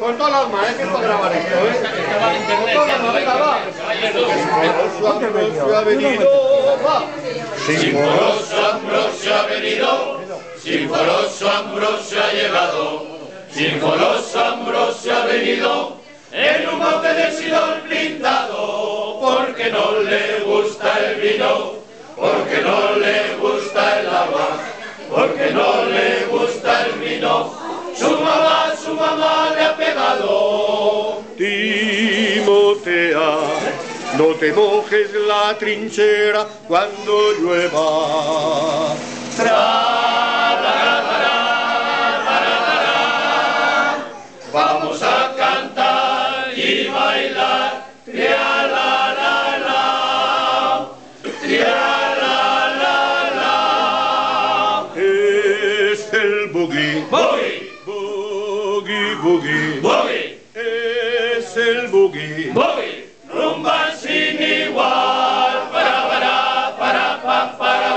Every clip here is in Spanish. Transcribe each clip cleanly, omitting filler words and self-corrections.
con toda la alma, que es para grabar esto, Estaba en internet. Ambrosio ha venido, va. Sinforoso Ambrosio ha venido, Sinforoso Ambrosio ha llegado, Sinforoso Ambrosio ha venido, en un bote de sidón blindado, porque no le gusta el vino, porque no le gusta el agua, porque no le gusta el vino, su mamá le ha pegado. Timotea, no te mojes la trinchera cuando llueva. Vamos a cantar y bailar, trialalala, trialalala. Es el boogie, Boogie, boogie, boogie. boogie, Es el boogie. boogie, rumba sin igual, para, pa, para,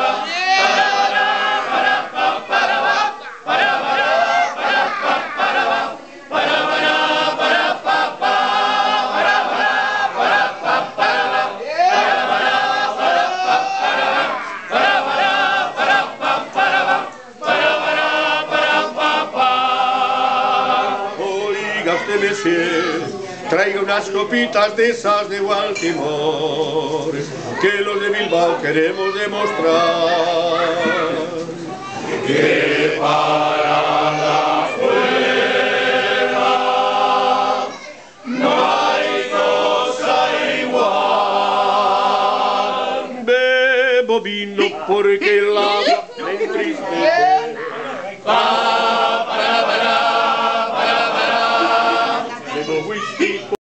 Oiga usted, monsieur, traiga unas copitas de esas de Baltimore, que los de Bilbao queremos demostrar. que para la fuera no hay cosa igual. Bebo vino porque el agua me entristece. Pa,